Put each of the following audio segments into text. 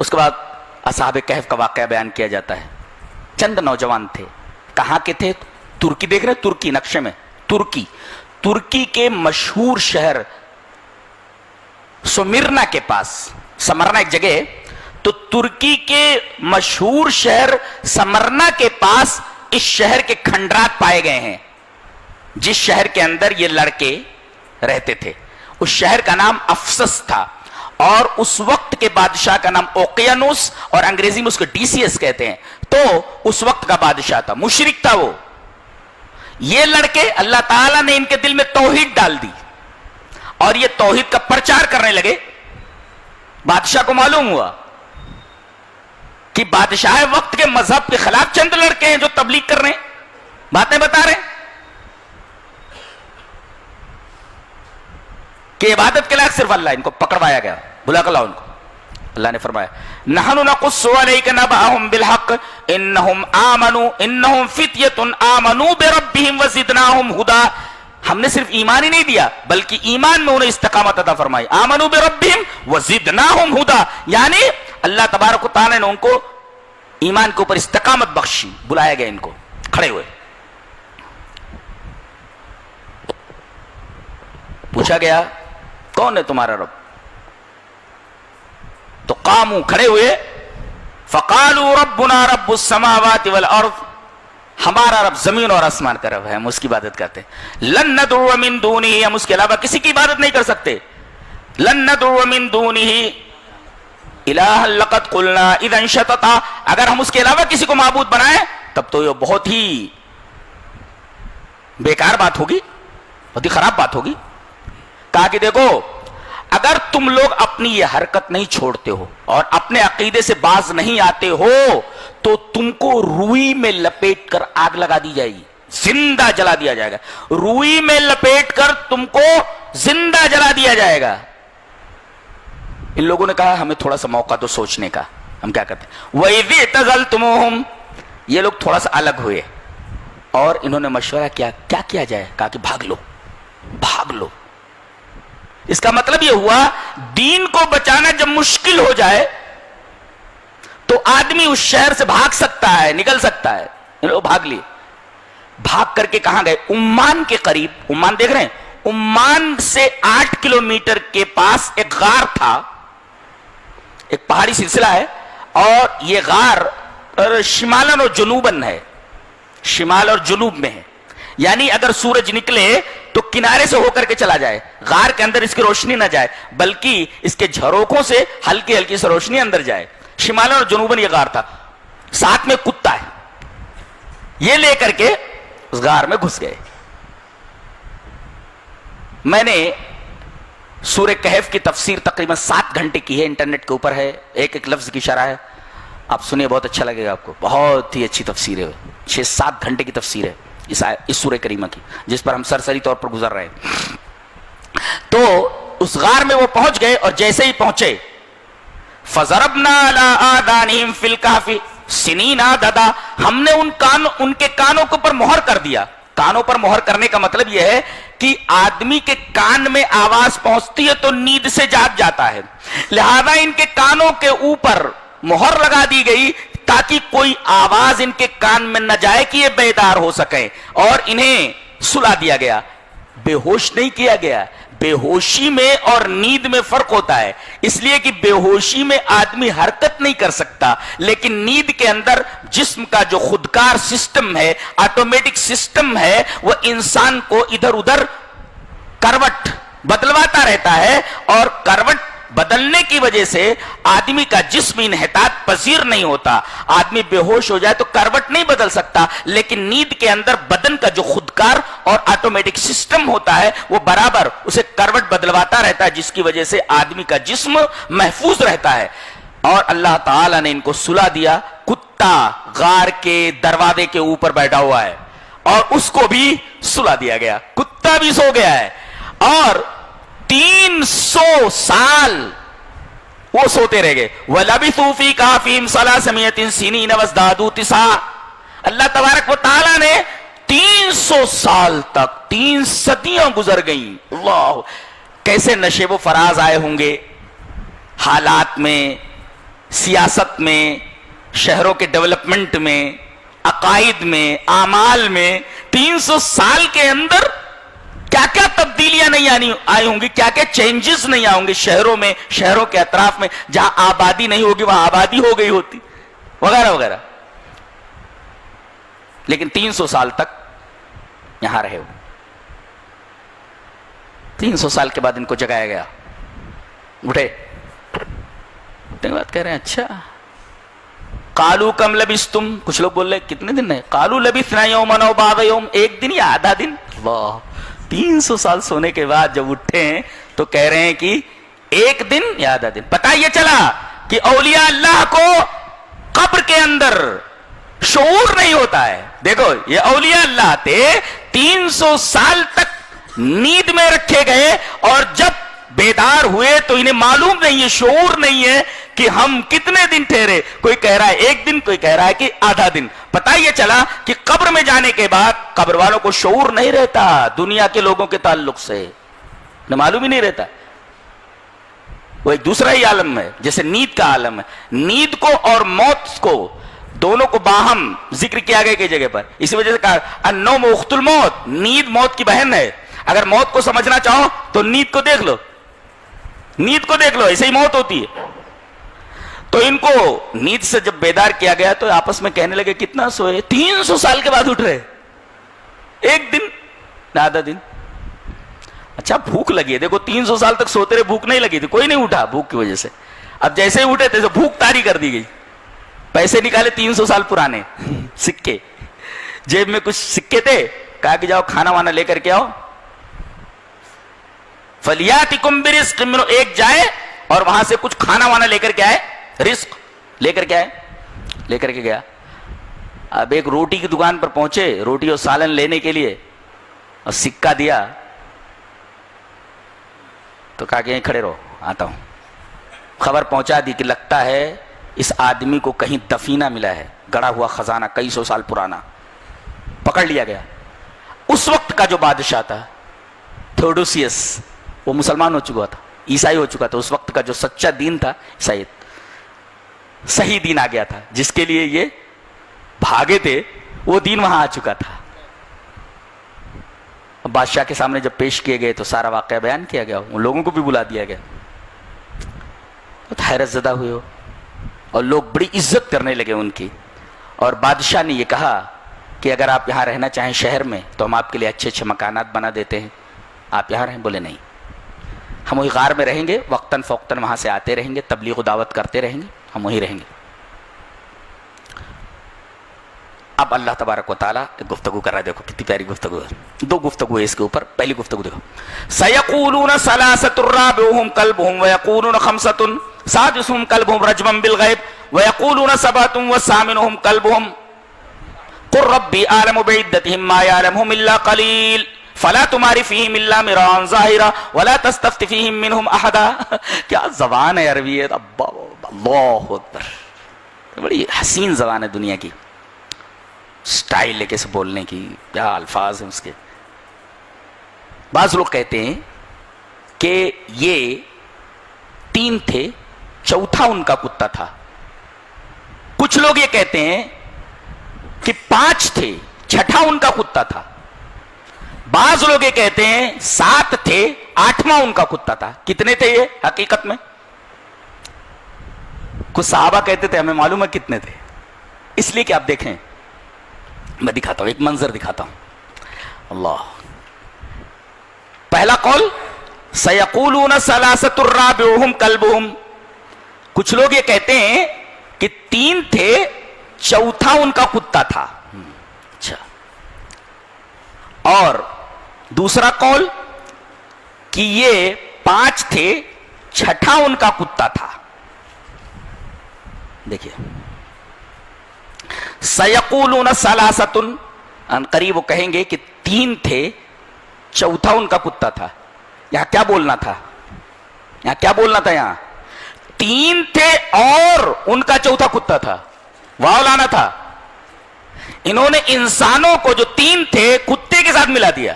اس کے بعد اصحاب کہف کا واقعہ بیان کیا جاتا ہے. چند نوجوان تھے. کہاں کے تھے؟ ترکی. دیکھ رہے ترکی نقشے میں، ترکی کے مشہور شہر سمرنا کے پاس، سمرنا ایک جگہ ہے، تو ترکی کے مشہور شہر سمرنا کے پاس اس شہر کے کھنڈرات پائے گئے ہیں جس شہر کے اندر یہ لڑکے رہتے تھے. اس شہر کا نام افسس تھا اور اس وقت کے بادشاہ کا نام اوقیانوس، اور انگریزی میں اس کو ڈی سی ایس کہتے ہیں. تو اس وقت کا بادشاہ تھا، مشرک تھا وہ. یہ لڑکے اللہ تعالیٰ نے ان کے دل میں توحید ڈال دی اور یہ توحید کا پرچار کرنے لگے. بادشاہ کو معلوم ہوا کہ بادشاہ وقت کے مذہب کے خلاف چند لڑکے ہیں جو تبلیغ کر رہے ہیں، باتیں بتا رہے ہیں کہ عبادت کے لائق صرف اللہ. ان کو پکڑوایا گیا، بلا کر لاؤ ان کو. اللہ نے فرمایا نحن نقص عليك نبأهم بالحق انهم آمنوا انهم فتية آمنوا بربهم وزدناهم هدى. ہم نے صرف ایمان ہی نہیں دیا بلکہ ایمان میں انہیں استقامت عطا فرمائی. آمنوا بربهم وزدناهم هدى، یعنی اللہ تبارک و تعالی نے ان کو ایمان کے اوپر استقامت بخشی. بلایا گیا ان کو، کھڑے ہوئے، پوچھا گیا کون ہے تمہارا رب؟ تو قاموا، کھڑے ہوئے، فقالوا ربنا رب السماوات والارض، ہمارا رب زمین اور آسمان کا رب ہے، ہم اس کی عبادت کرتے ہیں. لن ندعو من دونہ، ہم اس کے علاوہ کسی کی عبادت نہیں کر سکتے. لن ندعو من دونہ الہ لقد قلنا اذا شططا، اگر ہم اس کے علاوہ کسی کو معبود بنائیں تب تو یہ بہت ہی بیکار بات ہوگی، بہت ہی خراب بات ہوگی. کہا کہ دیکھو اگر تم لوگ اپنی یہ حرکت نہیں چھوڑتے ہو اور اپنے عقیدے سے باز نہیں آتے ہو تو تم کو روئی میں لپیٹ کر آگ لگا دی جائے گی، زندہ جلا دیا جائے گا. روئی میں لپیٹ کر تم کو زندہ جلا دیا جائے گا. ان لوگوں نے کہا ہمیں تھوڑا سا موقع تو سوچنے کا، ہم کیا کرتے ہیں. وَإِذِ اعْتَزَلْتُمُوهُمْ، یہ لوگ تھوڑا سا الگ ہوئے اور انہوں نے مشورہ کیا کیا کیا جائے. کہا کہ بھاگ لو، بھاگ لو. اس کا مطلب یہ ہوا دین کو بچانا جب مشکل ہو جائے تو آدمی اس شہر سے بھاگ سکتا ہے، نکل سکتا ہے. ان لوگ بھاگ لیے. بھاگ کر کے کہاں گئے؟ عمان کے قریب. عمان دیکھ رہے ہیں، عمان سے 8 کلومیٹر کے پاس ایک غار تھا، ایک پہاڑی سلسلہ ہے، اور یہ غار شمالن اور جنوبن ہے، شمال اور جنوب میں ہے. یعنی اگر سورج نکلے تو کنارے سے ہو کر کے چلا جائے، غار کے اندر اس کی روشنی نہ جائے بلکہ اس کے جھروکوں سے ہلکی ہلکی سے روشنی اندر جائے. شمالن اور جنوبن یہ غار تھا. ساتھ میں کتا ہے، یہ لے کر کے اس غار میں گھس گئے. میں نے سورہ کہف کی تفسیر تقریباً 7 گھنٹے کی ہے، انٹرنیٹ کے اوپر ہے، ایک ایک لفظ کی شرح ہے. آپ سنیے، بہت اچھا لگے گا آپ کو. بہت ہی اچھی تفسیر ہے، 6-7 گھنٹے کی تفسیر ہے اس سورہ کریمہ کی، جس پر ہم سرسری طور پر گزر رہے ہیں. تو اس غار میں وہ پہنچ گئے اور جیسے ہی پہنچے فَضَرَبْنَا عَلَىٰ آذَانِهِمْ فِي الْكَهْفِ سِنِينَ عَدَدًا، ہم نے ان کے کانوں کے اوپر مہر کر دیا. کانوں پر مہر کرنے کا مطلب یہ ہے کہ آدمی کے کان میں آواز پہنچتی ہے تو نیند سے جاگ جاتا ہے، لہذا ان کے کانوں کے اوپر مہر لگا دی گئی تاکہ کوئی آواز ان کے کان میں نہ جائے کہ یہ بیدار ہو سکے، اور انہیں سلا دیا گیا. بے ہوش نہیں کیا گیا. بے ہوشی میں اور نیند میں فرق ہوتا ہے، اس لیے کہ بے ہوشی میں آدمی حرکت نہیں کر سکتا، لیکن نیند کے اندر جسم کا جو خودکار سسٹم ہے، آٹومیٹک سسٹم ہے، وہ انسان کو ادھر ادھر کروٹ بدلواتا رہتا ہے، اور کروٹ بدلنے کی وجہ سے آدمی کا جسم انحطاط پذیر نہیں ہوتا. آدمی بے ہوش ہو جائے تو کروٹ نہیں بدل سکتا، لیکن نیند کے اندر بدن کا جو خودکار اور آٹومیٹک سسٹم ہوتا ہے وہ برابر اسے کروٹ بدلواتا رہتا ہے، جس کی وجہ سے آدمی کا جسم محفوظ رہتا ہے. اور اللہ تعالیٰ نے ان کو سلا دیا. کتا غار کے دروازے کے اوپر بیٹھا ہوا ہے اور اس کو بھی سلا دیا گیا. کتا بھی سو گیا ہے اور 300 سال وہ سوتے رہ گئے. وَلَبِثُوا فِي كَهْفِهِمْ 300 سِنِينَ وَازْدَادُوا تِسْعًا. اللہ تبارک و تعالیٰ نے 300 سال تک 3 صدیاں گزر گئیں. اللہ کیسے نشیب و فراز آئے ہوں گے حالات میں. سیاست میں، شہروں کے ڈیولپمنٹ میں، عقائد میں، اعمال میں 300 سال کے اندر کیا کیا تبدیلیاں نہیں آئی ہوں گی، کیا کیا چینجز نہیں آئیں گے شہروں میں، شہروں کے اطراف میں، جہاں آبادی نہیں ہوگی وہاں آبادی ہو گئی ہوتی، وغیرہ وغیرہ. لیکن 300 سال تک یہاں رہے ہو. 300 سال کے بعد ان کو جگایا گیا. اٹھے بات کہہ رہے ہیں اچھا قالو کم لبثتم، کچھ لوگ بول رہے کتنے دن ہے، قالو لبثنا یوما او بعض یوم، ایک دن یا آدھا دن. اللہ، 300 سال سونے کے بعد جب اٹھے ہیں تو کہہ رہے ہیں کہ ایک دن یا آدھا دن. پتہ یہ چلا کہ اولیاء اللہ کو قبر کے اندر شعور نہیں ہوتا ہے. دیکھو یہ اولیاء اللہ تھے، 300 سال تک نیند میں رکھے گئے اور جب بیدار ہوئے تو انہیں معلوم نہیں ہے، شعور نہیں ہے کہ ہم کتنے دن ٹھہرے. کوئی کہہ رہا ہے ایک دن، کوئی کہہ رہا ہے کہ آدھا دن. پتہ یہ چلا کہ قبر میں جانے کے بعد قبر والوں کو شعور نہیں رہتا دنیا کے لوگوں کے تعلق سے، معلوم ہی نہیں رہتا. وہ ایک دوسرا ہی عالم ہے جیسے نیند کا عالم ہے. نیند کو اور موت کو دونوں کو باہم ذکر کیا گیا کئی جگہ پر. اسی وجہ سے کہا النوم اخت الموت، نیند موت کی بہن ہے. اگر موت کو سمجھنا چاہو تو نیند کو دیکھ لو، نیند کو دیکھ لو، ایسے ہی موت ہوتی ہے. تو ان کو نیند سے جب بیدار کیا گیا تو آپس میں کہنے لگے کتنا سوئے، 300 سال کے بعد اٹھ رہے، ایک دن نہ آدھا دن. اچھا بھوک لگی ہے، دیکھو 300 سال تک سوتے رہے، بھوک نہیں لگی تھی، کوئی نہیں اٹھا بھوک کی وجہ سے. اب جیسے ہی اٹھے تیسے بھوک طاری کر دی گئی. پیسے نکالے 300 سال پرانے سکے، جیب میں کچھ سکے تھے، کہا کہ جاؤ کھانا وانا لے کر کے آؤ. فَلْيَأْتِكُمْ بِرِزْقٍ مِّنْهُ، ایک جائے اور وہاں سے کچھ کھانا وانا لے کر کے آئے، رزق لے کر کے آئے، لے کر کے گیا. اب ایک روٹی کی دکان پر پہنچے روٹی اور سالن لینے کے لیے، اور سکہ دیا تو کہا کہ یہیں کھڑے رہو آتا ہوں. خبر پہنچا دی کہ لگتا ہے اس آدمی کو کہیں دفینہ ملا ہے، گڑا ہوا خزانہ کئی سو سال پرانا. پکڑ لیا گیا. اس وقت کا جو بادشاہ تھا تھوڈوسیس، وہ مسلمان ہو چکا تھا، عیسائی ہو چکا تھا. اس وقت کا جو سچا دین تھا عیسائیت، صحیح دین آ گیا تھا، جس کے لیے یہ بھاگے تھے وہ دین وہاں آ چکا تھا. بادشاہ کے سامنے جب پیش کیے گئے تو سارا واقعہ بیان کیا گیا، ان لوگوں کو بھی بلا دیا گیا. حیرت زدہ ہوئے ہو، اور لوگ بڑی عزت کرنے لگے ان کی. اور بادشاہ نے یہ کہا کہ اگر آپ یہاں رہنا چاہیں شہر میں تو ہم آپ کے لیے اچھے اچھے مکانات بنا دیتے ہیں، آپ یہاں رہیں. بولے نہیں، ہم وہی غار میں رہیں گے، وقتاً فوقتاً وہاں سے آتے رہیں گے، تبلیغ و دعوت کرتے رہیں گے، ہم وہی رہیں گے. اب اللہ تبارک و تعالیٰ گفتگو کر رہا ہے، دیکھو کتنی پیاری گفتگو ہے. دو گفتگو ہے اس کے اوپر. پہلی گفتگو دیکھو، سَيَقُولُونَ ثَلَاثَةٌ رَابِعُهُمْ كَلْبُهُمْ وَيَقُولُونَ خَمْسَةٌ سَادِسُهُمْ كَلْبُهُمْ رَجْمًا بِالْغَيْبِ وَيَقُولُونَ سَبْعَةٌ وَثَامِنُهُمْ كَلْبُهُمْ قُل رَّبِّي أَعْلَمُ بِعِدَّتِهِمْ مَا يَعْلَمُهُمْ إِلَّا قَلِيلٌ فَلَا تُمَارِ فِيهِمْ إِلَّا مِرَاءً ظَاهِرًا وَلَا تَسْتَفْتِ فِيهِمْ مِنْهُمْ أَحَدًا. کیا زبان ہے عربی ہے، اللہ اکبر، بڑی حسین زبان ہے دنیا کی. سٹائل ہے کیسے بولنے کی، کیا الفاظ ہیں اس کے. بعض لوگ کہتے ہیں کہ یہ 3 تھے، چوتھا ان کا کتا تھا. کچھ لوگ یہ کہتے ہیں کہ 5 تھے، چھٹا ان کا کتا تھا. بعض لوگ یہ کہتے ہیں 7 تھے، 8واں ان کا کتا تھا. کتنے تھے یہ حقیقت میں؟ کچھ صحابہ کہتے تھے ہمیں معلوم ہے کتنے تھے. اس لیے کہ آپ دیکھیں، میں دکھاتا ہوں، ایک منظر دکھاتا ہوں. اللہ، پہلا قول سَيَقُولُونَ ثَلَاثَةٌ رَّابِعُهُمْ كَلْبُهُمْ. کچھ لوگ یہ کہتے ہیں کہ 3 تھے، چوتھا ان کا کتا تھا. اچھا، اور دوسرا قول کہ یہ 5 تھے، چھٹا ان کا کتا تھا. دیکھیے سَيَقُولُونَ ثَلَاثَةٌ، ان قریب وہ کہیں گے کہ 3 تھے، چوتھا ان کا کتا تھا. یہاں کیا بولنا تھا؟ یہاں کیا بولنا تھا؟ یہاں 3 تھے اور ان کا چوتھا کتا تھا. واو لانا تھا. انہوں نے انسانوں کو جو 3 تھے کتے کے ساتھ ملا دیا.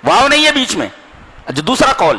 واو نہیں ہے بیچ میں. جو دوسرا قول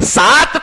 7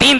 3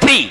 3,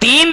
3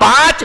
5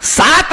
7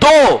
2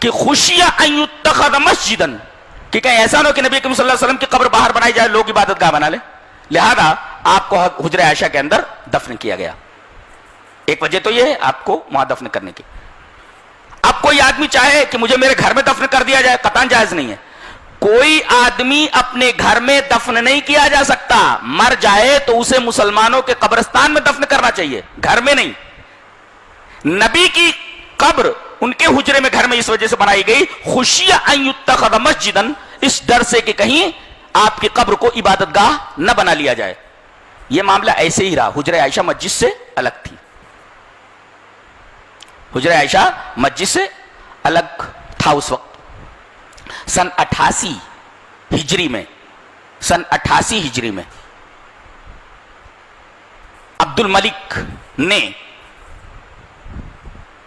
کہ خشیہ ان یتخذ مسجدن، کہ کہیں ایسا نہ ہو کہ نبی کریم صلی اللہ علیہ وسلم کی قبر باہر بنائی جائے، لوگ عبادت گاہ بنا لیں، لہذا آپ کو حجرہ عائشہ کے اندر دفن کیا گیا۔ ایک وجہ تو یہ ہے آپ کو وہاں دفن کرنے کی۔ اب کوئی آدمی چاہے کہ مجھے میرے گھر میں دفن کر دیا جائے، قطعاً جائز نہیں ہے۔ کوئی آدمی اپنے گھر میں دفن نہیں کیا جا سکتا، مر جائے تو اسے مسلمانوں کے قبرستان میں دفن کرنا چاہیے، گھر میں نہیں۔ نبی کی قبر ان کے حجرے میں گھر میں اس وجہ سے بنائی گئی خشیہ ان یتخذ مسجدن، اس ڈر سے کہ کہیں آپ کی قبر کو عبادت گاہ نہ بنا لیا جائے۔ یہ معاملہ ایسے ہی رہا، حجرہ عائشہ مسجد سے الگ تھی، حجرہ عائشہ مسجد سے الگ تھا اس وقت۔ سن 88 ہجری میں، سن 88 ہجری میں عبد الملک نے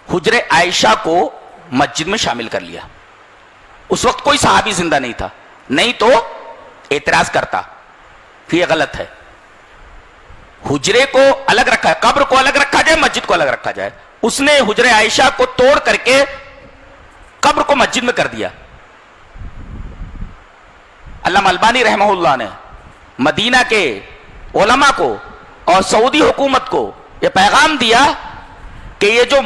حجرہ عائشہ کو مسجد میں شامل کر لیا۔ اس وقت کوئی صحابی زندہ نہیں تھا، نہیں تو اعتراض کرتا کہ یہ غلط ہے، حجرے کو الگ رکھا ہے، قبر کو الگ رکھا جائے، مسجد کو الگ رکھا جائے۔ اس نے حجرہ عائشہ کو توڑ کر کے قبر کو مسجد میں کر دیا۔ علامہ البانی رحمہ اللہ نے مدینہ کے علماء کو اور سعودی حکومت کو یہ پیغام دیا کہ یہ جو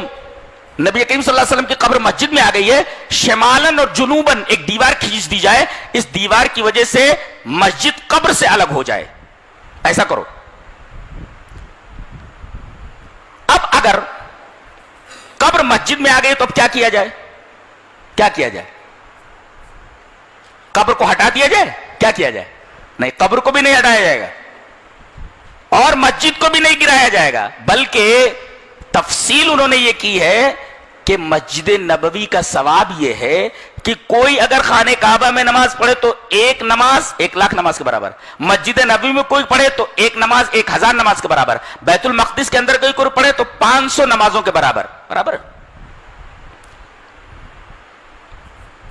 نبی کریم صلی اللہ علیہ وسلم کی قبر مسجد میں آ گئی ہے، شمالن اور جنوبن ایک دیوار کھینچ دی جائے، اس دیوار کی وجہ سے مسجد قبر سے الگ ہو جائے، ایسا کرو۔ اب اگر قبر مسجد میں آ گئی تو اب کیا کیا جائے؟ کیا کیا جائے؟ قبر کو ہٹا دیا جائے؟ کیا کیا جائے؟ نہیں، قبر کو بھی نہیں ہٹایا جائے گا اور مسجد کو بھی نہیں گرایا جائے گا، بلکہ تفصیل انہوں نے یہ کی ہے کہ مسجد نبوی کا ثواب یہ ہے کہ کوئی اگر خانہ کعبہ میں نماز پڑھے تو ایک نماز 1,00,000 نماز کے برابر، مسجد نبوی میں کوئی پڑھے تو ایک نماز 1,000 نماز کے برابر، بیت المقدس کے اندر کوئی پڑھے تو 500 نمازوں کے برابر،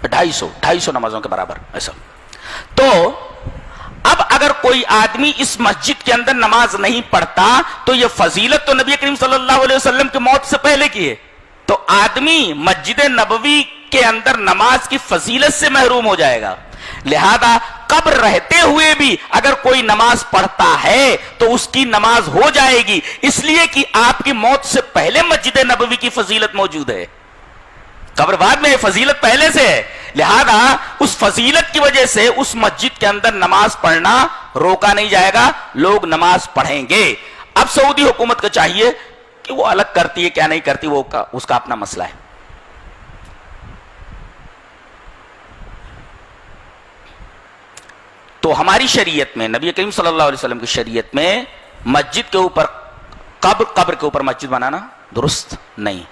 250 نمازوں کے برابر ایسا۔ تو اب اگر کوئی آدمی اس مسجد کے اندر نماز نہیں پڑھتا تو یہ فضیلت تو نبی کریم صلی اللہ علیہ وسلم کی موت سے پہلے کی ہے، تو آدمی مسجد نبوی کے اندر نماز کی فضیلت سے محروم ہو جائے گا۔ لہذا قبر رہتے ہوئے بھی اگر کوئی نماز پڑھتا ہے تو اس کی نماز ہو جائے گی، اس لیے کہ آپ کی موت سے پہلے مسجد نبوی کی فضیلت موجود ہے، قبر بعد میں، فضیلت پہلے سے ہے، لہذا اس فضیلت کی وجہ سے اس مسجد کے اندر نماز پڑھنا روکا نہیں جائے گا، لوگ نماز پڑھیں گے۔ اب سعودی حکومت کو چاہیے کہ وہ الگ کرتی ہے کیا نہیں کرتی، وہ اس کا اپنا مسئلہ ہے۔ تو ہماری شریعت میں، نبی کریم صلی اللہ علیہ وسلم کی شریعت میں مسجد کے اوپر قبر کے اوپر مسجد بنانا درست نہیں۔